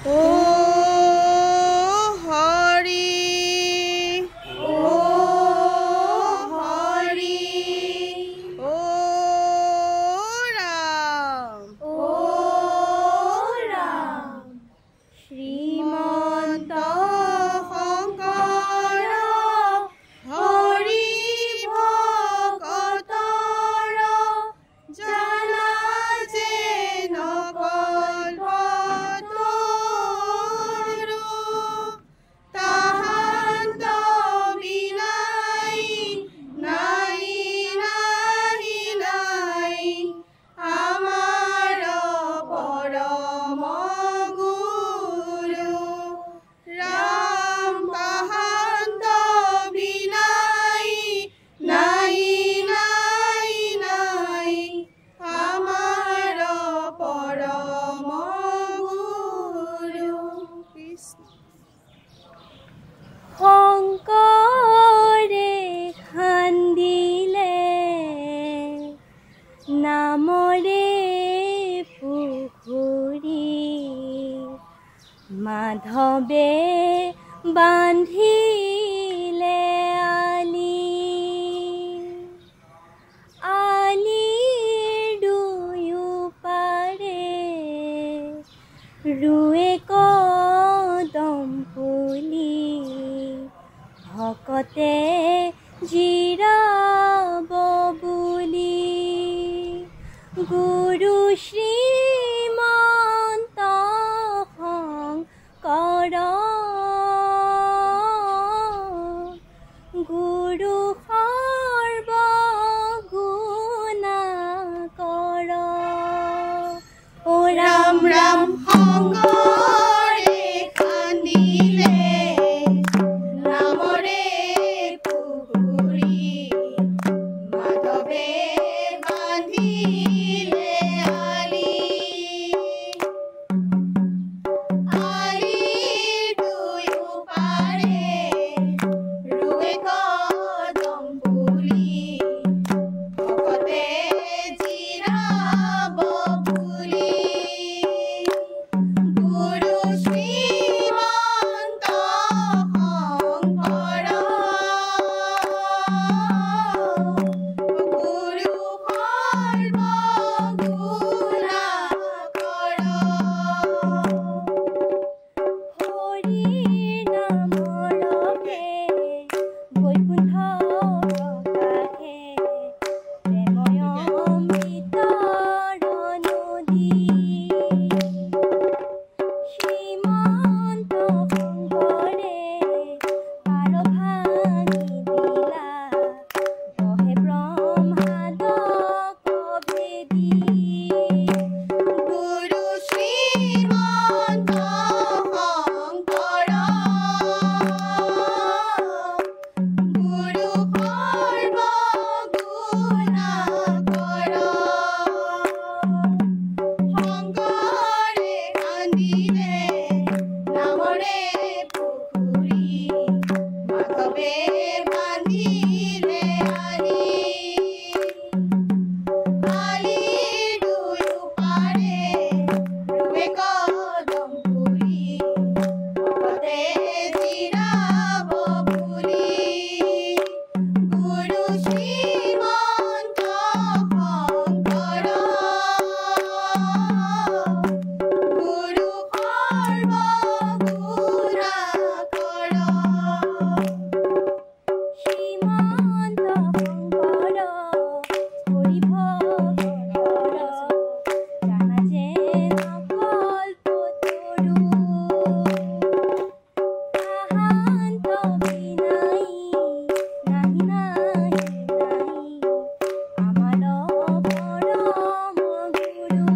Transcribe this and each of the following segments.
ও হৰি, ও হৰি, ও ৰাম, ও ৰাম। শ্ৰীমন্ত শংকৰ হৰি ভকতৰ জানা যে নকল পথৰো তাহান্ত বিনাই নাই নাই নাই আমাৰ পৰম গুৰু ৰাম তাহান্ত বিনাই নাই নাই নাই আমাৰ পৰম গুৰু কৃষ্ণ। শংকৰে খান্দিলে নামৰে পুখুৰী, মাধৱে বান্ধিলে আলি, আলিৰ দুয়ো পাৰে ৰুৱে কদম পুলি, ভকতে জিৰাব বুলি গুৰু শ্ৰীমন্ত শংকৰ, গুৰু সৰ্বগুণাকৰ। ও ৰাম ৰাম শংকৰে খান্দিলে নামৰে পুখুৰী, মাধৱে বান্ধিলে আলি, আলিৰ দুয়ো পাৰে ৰুৱে কদম পুলি, ভকতে জিৰাব বুলি গুৰু শ্ৰীমন্ত শংকৰ, গুৰু সৰ্বগুণাকৰ। হৰি নামৰকে বৈকুণ্ঠ প্ৰকাশে, প্ৰেময় অমৃতৰ নদী, শ্ৰীমন্ত শংকৰে পাৰ ভাঙি দিলা, দহে ব্ৰহ্মাদক ভেদি, গুৰু শ্ৰীমন্ত শংকৰ, গুৰু সৰ্বগুণাকৰ। শংকৰে খান্দিলে নামৰে পুখুৰী, মাধৱে বান্ধিলে আলি, আলিৰ দুয়ো পাৰে ৰুৱে কদম পুলি, ভকতে জিৰাব বুলি গুৰু শ্ৰীমন্ত শংকৰ, গুৰু সৰ্বগুণাকৰ। শ্ৰীমন্ত শংকৰ হৰি ভকতৰ জানা যে নকল পথৰো তাহান্ত বিনাই নাই নাই নাই আমাৰ পৰম গুৰু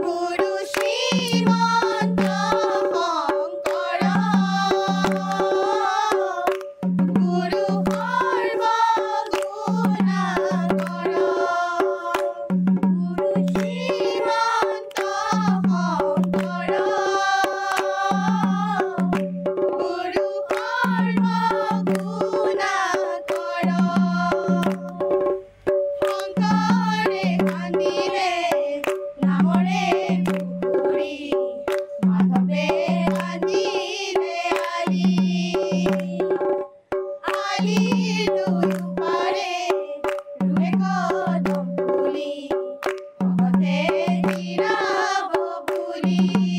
গুৰু শ্ৰীমন্ত শংকৰ, গুৰু সৰ্বগুণাকৰ। গুৰু শ্ৰীমন্ত শংকৰ,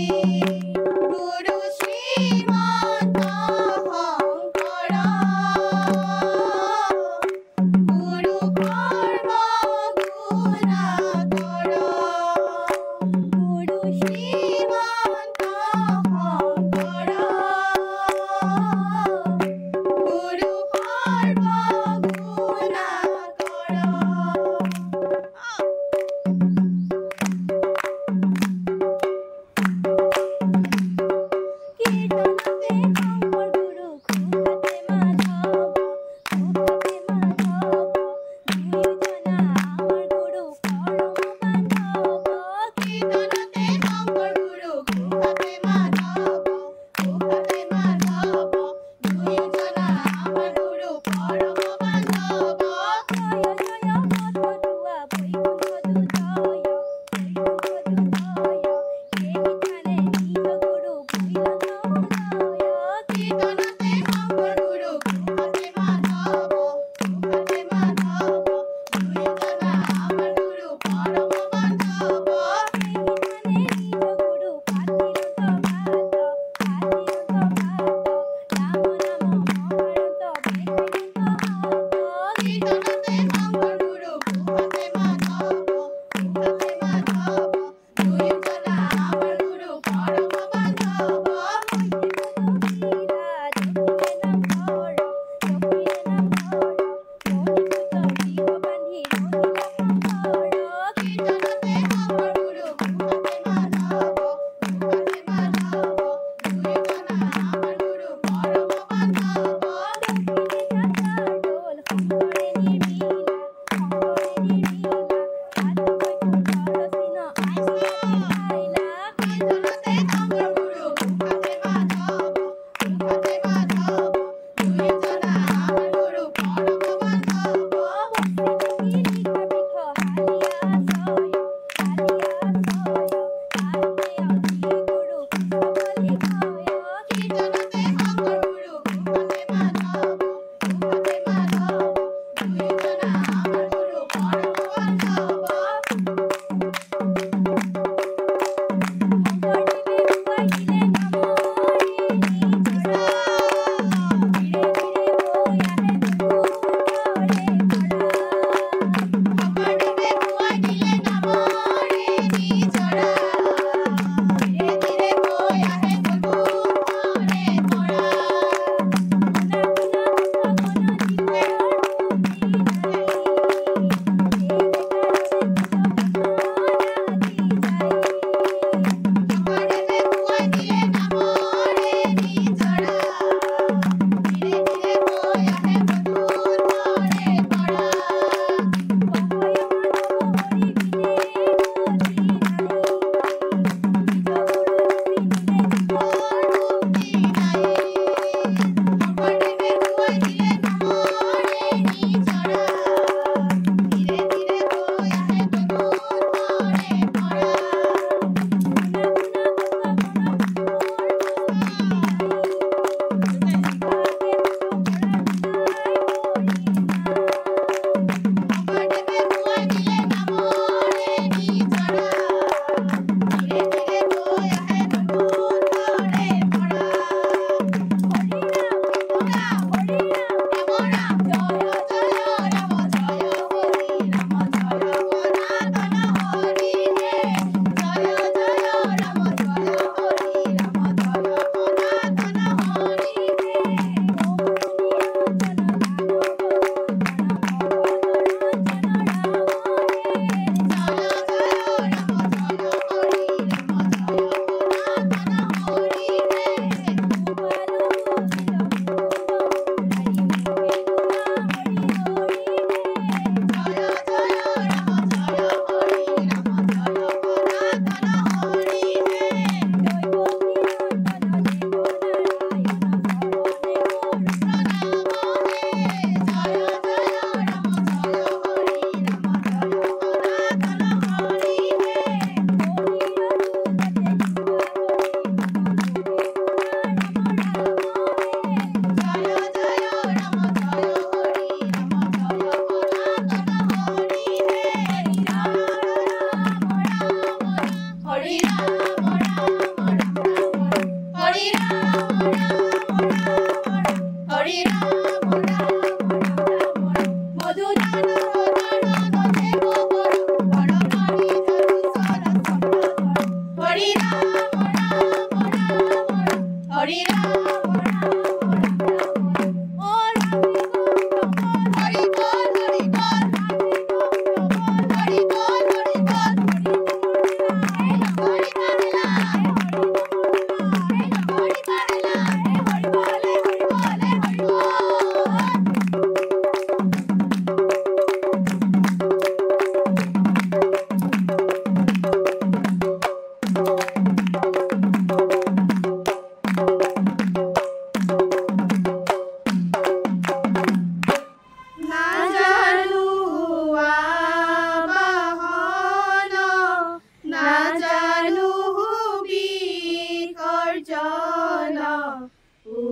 গুৰু শ্ৰীমন্ত শংকৰ গুৰু সৰ্বগুণাকৰ গুৰু শ্ৰীমন্ত শংকৰ গুৰু সৰ্বগুণাকৰ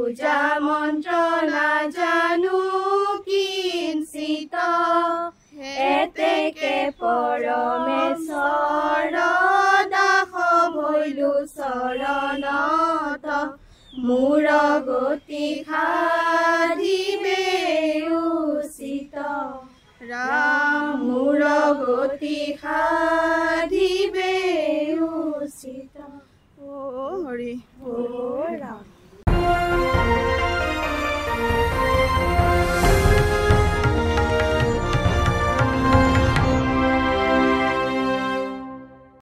পূজা মন্ত্ৰ নাজানো কিঞ্চিত এতেকে পৰমেশ্বৰ দাস ভৈলো চৰণত মোৰ গতি সাধিবে উচিত ৰাম মোৰ গতি সাধিবে উচিত। ও হৰি ও ৰাম।